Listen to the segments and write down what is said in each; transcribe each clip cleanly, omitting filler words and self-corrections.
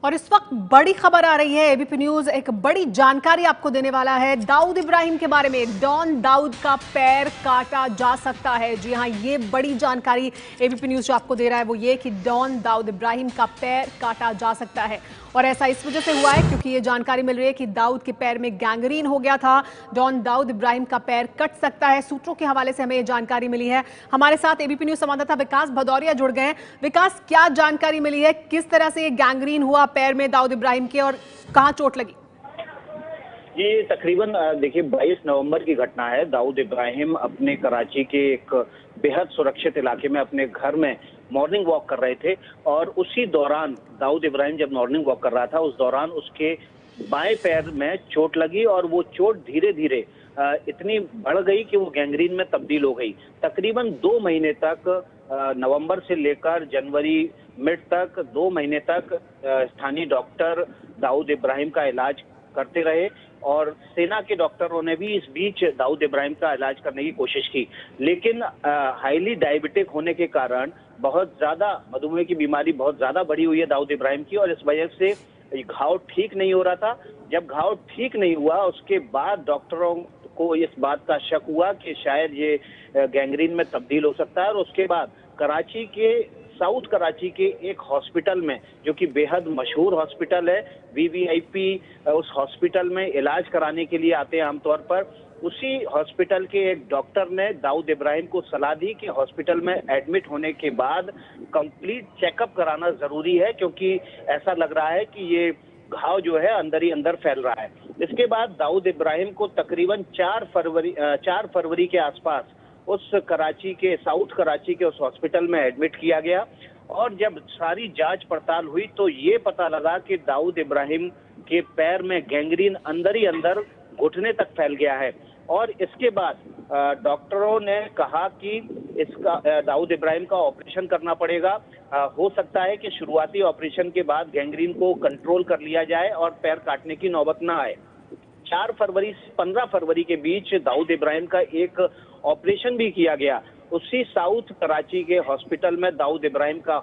और इस वक्त बड़ी खबर आ रही है। एबीपी न्यूज एक बड़ी जानकारी आपको देने वाला है दाऊद इब्राहिम के बारे में। डॉन दाऊद का पैर काटा जा सकता है। जी हां, ये बड़ी जानकारी एबीपी न्यूज जो आपको दे रहा है वो ये कि डॉन दाऊद इब्राहिम का पैर काटा जा सकता है। और ऐसा इस वजह से हुआ है क्योंकि ये जानकारी मिल रही है कि दाऊद के पैर में गैंग्रीन हो गया था। डॉन दाऊद इब्राहिम का पैर कट सकता है। सूत्रों के हवाले से हमें ये जानकारी मिली है। हमारे साथ एबीपी न्यूज संवाददाता विकास भदौरिया जुड़ गए हैं। विकास, क्या जानकारी मिली है? किस तरह से ये गैंग्रीन हुआ पैर में दाऊद इब्राहिम के और कहां चोट लगी? ये तकरीबन देखिए 22 नवंबर की घटना है। दाऊद इब्राहिम अपने कराची के एक बेहद सुरक्षित इलाके में अपने घर में मॉर्निंग वॉक कर रहे थे और उसी दौरान दाऊद इब्राहिम जब मॉर्निंग वॉक कर रहा था उस दौरान उसके बाएं पैर में चोट लगी और वो चोट धीरे धीरे इतनी बढ़ गई कि वो गैंग्रीन में तब्दील हो गई। तकरीबन 2 महीने तक नवंबर से लेकर जनवरी मिड तक 2 महीने तक स्थानीय डॉक्टर दाऊद इब्राहिम का इलाज करते रहे और सेना के डॉक्टरों ने भी इस बीच दाऊद इब्राहिम का इलाज करने की कोशिश की, लेकिन हाईली डायबिटिक होने के कारण बहुत ज्यादा मधुमेह की बीमारी बहुत ज्यादा बढ़ी हुई है दाऊद इब्राहिम की और इस वजह से घाव ठीक नहीं हो रहा था। जब घाव ठीक नहीं हुआ उसके बाद डॉक्टरों को इस बात का शक हुआ कि शायद ये गैंग्रीन में तब्दील हो सकता है और उसके बाद कराची के साउथ कराची के एक हॉस्पिटल में, जो कि बेहद मशहूर हॉस्पिटल है, वीवीआईपी, उस हॉस्पिटल में इलाज कराने के लिए आते हैं आमतौर पर। उसी हॉस्पिटल के एक डॉक्टर ने दाऊद इब्राहिम को सलाह दी कि हॉस्पिटल में एडमिट होने के बाद कंप्लीट चेकअप कराना जरूरी है क्योंकि ऐसा लग रहा है कि ये घाव जो है अंदर ही अंदर फैल रहा है। इसके बाद दाऊद इब्राहिम को तकरीबन 4 फरवरी के आसपास उस कराची के साउथ कराची के उस हॉस्पिटल में एडमिट किया गया और जब सारी जांच पड़ताल हुई तो ये पता लगा कि दाऊद इब्राहिम के पैर में गैंग्रीन अंदर ही अंदर घुटने तक फैल गया है। और इसके बाद डॉक्टरों ने कहा कि इसका दाऊद इब्राहिम का ऑपरेशन करना पड़ेगा। हो सकता है कि शुरुआती ऑपरेशन के बाद गैंग्रीन को कंट्रोल कर लिया जाए और पैर काटने की नौबत ना आए। 4 फरवरी से 15 फरवरी के बीच दाऊद इब्राहिम का एक ऑपरेशन भी किया गया। उसी साउथ कराची के हॉस्पिटल में दाऊद इब्राहिम का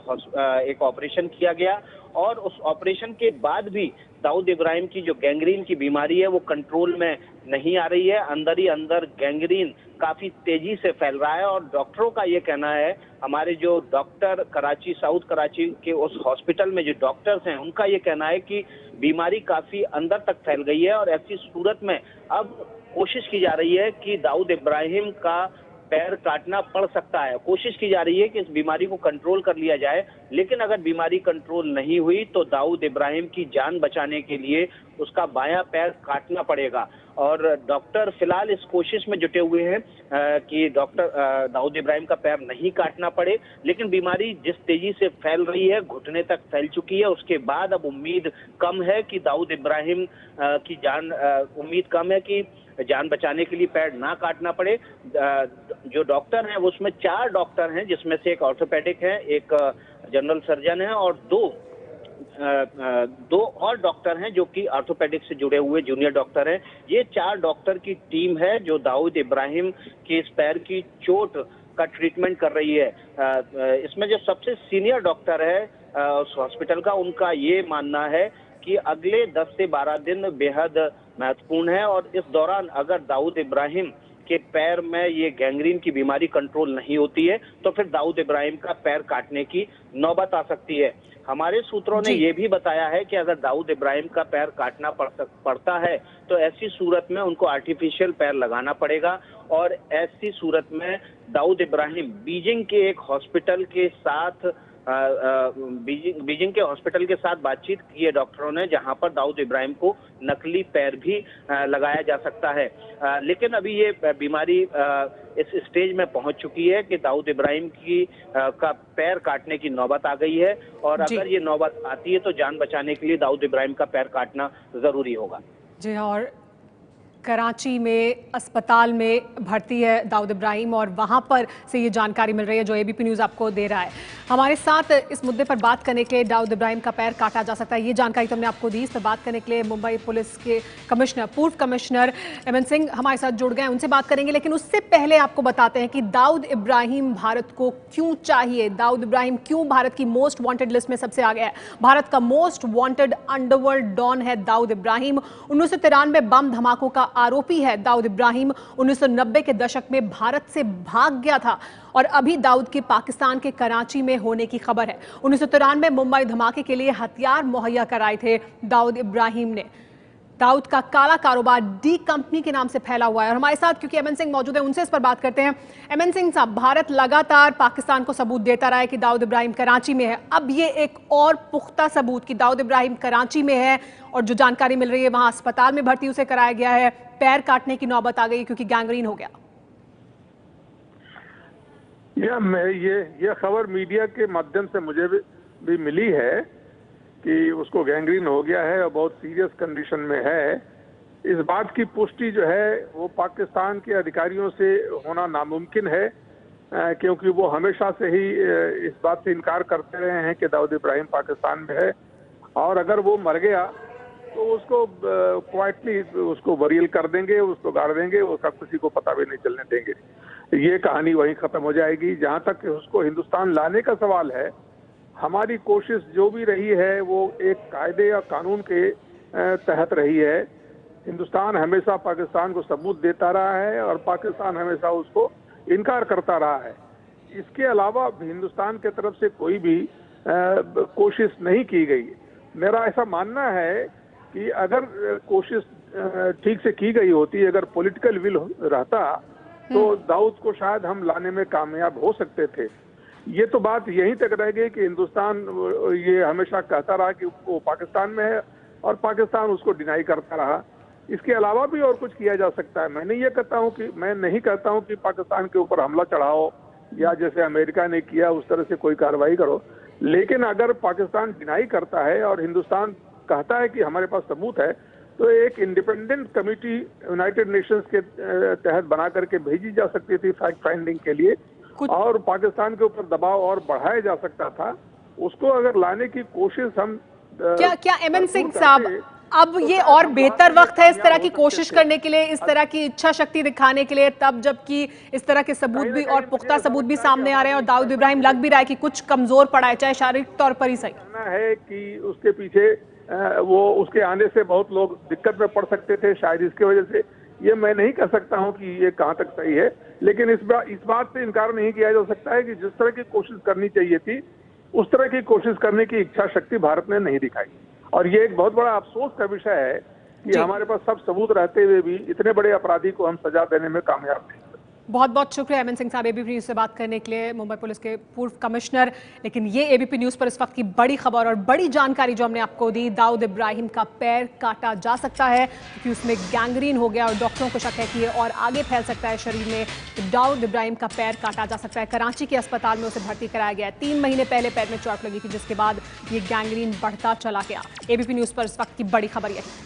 एक ऑपरेशन किया गया और उस ऑपरेशन के बाद भी दाऊद इब्राहिम की जो गैंग्रीन की बीमारी है वो कंट्रोल में नहीं आ रही है। अंदर ही अंदर गैंग्रीन काफी तेजी से फैल रहा है और डॉक्टरों का ये कहना है, हमारे जो डॉक्टर कराची साउथ कराची के उस हॉस्पिटल में जो डॉक्टर्स हैं उनका ये कहना है कि बीमारी काफी अंदर तक फैल गई है और ऐसी सूरत में अब कोशिश की जा रही है कि दाऊद इब्राहिम का पैर काटना पड़ सकता है। कोशिश की जा रही है कि इस बीमारी को कंट्रोल कर लिया जाए, लेकिन अगर बीमारी कंट्रोल नहीं हुई तो दाऊद इब्राहिम की जान बचाने के लिए उसका बायां पैर काटना पड़ेगा। और डॉक्टर फिलहाल इस कोशिश में जुटे हुए हैं कि डॉक्टर दाऊद इब्राहिम का पैर नहीं काटना पड़े, लेकिन बीमारी जिस तेजी से फैल रही है, घुटने तक फैल चुकी है, उसके बाद अब उम्मीद कम है कि दाऊद इब्राहिम की जान उम्मीद कम है कि जान बचाने के लिए पैर ना काटना पड़े। जो डॉक्टर हैं वो उसमें 4 डॉक्टर हैं, जिसमें से एक ऑर्थोपेडिक है, एक जनरल सर्जन है और दो और डॉक्टर हैं जो कि ऑर्थोपेडिक से जुड़े हुए जूनियर डॉक्टर हैं। ये 4 डॉक्टर की टीम है जो दाऊद इब्राहिम के इस पैर की चोट का ट्रीटमेंट कर रही है। इसमें जो सबसे सीनियर डॉक्टर है उस हॉस्पिटल का, उनका ये मानना है कि अगले 10 से 12 दिन बेहद महत्वपूर्ण है और इस दौरान अगर दाऊद इब्राहिम के पैर में ये गैंग्रीन की बीमारी कंट्रोल नहीं होती है तो फिर दाऊद इब्राहिम का पैर काटने की नौबत आ सकती है। हमारे सूत्रों ने ये भी बताया है कि अगर दाऊद इब्राहिम का पैर काटना पड़ता है तो ऐसी सूरत में उनको आर्टिफिशियल पैर लगाना पड़ेगा और ऐसी सूरत में दाऊद इब्राहिम बीजिंग के एक हॉस्पिटल के साथ बीजिंग के हॉस्पिटल के साथ बातचीत की है डॉक्टरों ने, जहां पर दाऊद इब्राहिम को नकली पैर भी लगाया जा सकता है। लेकिन अभी ये बीमारी इस स्टेज में पहुंच चुकी है कि दाऊद इब्राहिम का पैर काटने की नौबत आ गई है और अगर ये नौबत आती है तो जान बचाने के लिए दाऊद इब्राहिम का पैर काटना जरूरी होगा। जी हाँ, और कराची में अस्पताल में भर्ती है दाऊद इब्राहिम और वहां पर से ये जानकारी मिल रही है जो एबीपी न्यूज़ आपको दे रहा है। हमारे साथ इस मुद्दे पर बात करने के लिए दाऊद इब्राहिम का पैर काटा जा सकता है, ये जानकारी तो हमने आपको दी। इस पर बात करने के लिए मुंबई पुलिस के कमिश्नर, पूर्व कमिश्नर एमएन सिंह हमारे साथ जुड़ गए, उनसे बात करेंगे। लेकिन उससे पहले आपको बताते हैं कि दाऊद इब्राहिम भारत को क्यों चाहिए, दाऊद इब्राहिम क्यों भारत की मोस्ट वांटेड लिस्ट में सबसे आगे है। भारत का मोस्ट वांटेड अंडरवर्ल्ड डॉन है दाऊद इब्राहिम। 1993 बम धमाकों का आरोपी है दाऊद इब्राहिम। 1990 के दशक में भारत से भाग गया था और अभी दाऊद के पाकिस्तान के कराची में होने की खबर है। 1993 मुंबई धमाके के लिए हथियार मुहैया कराए थे दाऊद इब्राहिम ने। दाऊद का काला कारोबार डी कंपनी के नाम से फैला हुआ है। और हमारे साथ क्योंकि एमएन सिंह मौजूद है, उनसे इस पर बात करते हैं। एमएन सिंह साहब, भारत लगातार पाकिस्तान को सबूत देता रहा है कि दाऊद इब्राहिम कराची में है। अब ये एक और पुख्ता सबूत कि दाऊद इब्राहिम कराची में है और जो जानकारी मिल रही है वहां अस्पताल में भर्ती उसे कराया गया है। पैर काटने की नौबत आ गई क्योंकि गैंग्रीन हो गया। ये खबर मीडिया के माध्यम से मुझे भी मिली है कि उसको गैंग्रीन हो गया है और बहुत सीरियस कंडीशन में है। इस बात की पुष्टि जो है वो पाकिस्तान के अधिकारियों से होना नामुमकिन है, क्योंकि वो हमेशा से ही इस बात से इनकार करते रहे हैं कि दाऊद इब्राहिम पाकिस्तान में है और अगर वो मर गया तो उसको क्वाइटली उसको बरियल कर देंगे, उसको गाड़ देंगे, उसका किसी को पता भी नहीं चलने देंगे। ये कहानी वहीं खत्म हो जाएगी। जहां तक उसको हिंदुस्तान लाने का सवाल है, हमारी कोशिश जो भी रही है वो एक कायदे या कानून के तहत रही है। हिंदुस्तान हमेशा पाकिस्तान को सबूत देता रहा है और पाकिस्तान हमेशा उसको इनकार करता रहा है। इसके अलावा हिंदुस्तान की तरफ से कोई भी कोशिश नहीं की गई। मेरा ऐसा मानना है कि अगर कोशिश ठीक से की गई होती, अगर पॉलिटिकल विल रहता तो दाऊद को शायद हम लाने में कामयाब हो सकते थे। ये तो बात यहीं तक रह गई कि हिंदुस्तान ये हमेशा कहता रहा कि वो पाकिस्तान में है और पाकिस्तान उसको डिनाई करता रहा। इसके अलावा भी और कुछ किया जा सकता है। मैं नहीं कहता हूं कि पाकिस्तान के ऊपर हमला चढ़ाओ या जैसे अमेरिका ने किया उस तरह से कोई कार्रवाई करो, लेकिन अगर पाकिस्तान डिनाई करता है और हिंदुस्तान कहता है कि हमारे पास सबूत है, तो एक इंडिपेंडेंट कमेटी यूनाइटेड नेशंस के तहत बना करके भेजी जा सकती थी फैक्ट फाइंडिंग के लिए और पाकिस्तान के ऊपर दबाव और बढ़ाया जा सकता था। उसको अगर लाने की कोशिश हम क्या एमएन सिंह साहब, अब ये और बेहतर वक्त है इस तरह की कोशिश करने के लिए, इस तरह की इच्छा शक्ति दिखाने के लिए, तब जबकि इस तरह के सबूत भी और पुख्ता सबूत भी सामने आ रहे हैं और दाऊद इब्राहिम लग भी रहा है कि कुछ कमजोर पड़ा है, चाहे शारीरिक तौर पर ही सही है कि उसके पीछे वो उसके आने से बहुत लोग दिक्कत में पड़ सकते थे, शायद इसकी वजह से। ये मैं नहीं कह सकता हूं कि ये कहां तक सही है, लेकिन इस बात से इनकार नहीं किया जा सकता है कि जिस तरह की कोशिश करनी चाहिए थी उस तरह की कोशिश करने की इच्छा शक्ति भारत ने नहीं दिखाई। और ये एक बहुत बड़ा अफसोस का विषय है कि हमारे पास सब सबूत रहते हुए भी इतने बड़े अपराधी को हम सजा देने में कामयाब नहीं। बहुत बहुत शुक्रिया एमएन सिंह साहब एबीपी न्यूज से बात करने के लिए, मुंबई पुलिस के पूर्व कमिश्नर। लेकिन ये एबीपी न्यूज पर इस वक्त की बड़ी खबर और बड़ी जानकारी जो हमने आपको दी, दाऊद इब्राहिम का पैर काटा जा सकता है क्योंकि उसमें गैंग्रीन हो गया और डॉक्टरों को शक है कि ये और आगे फैल सकता है शरीर में। तो दाऊद इब्राहिम का पैर काटा जा सकता है। कराची के अस्पताल में उसे भर्ती कराया गया है। 3 महीने पहले पैर में चोट लगी थी जिसके बाद ये गैंग्रीन बढ़ता चला गया। एबीपी न्यूज पर इस वक्त की बड़ी खबर यही।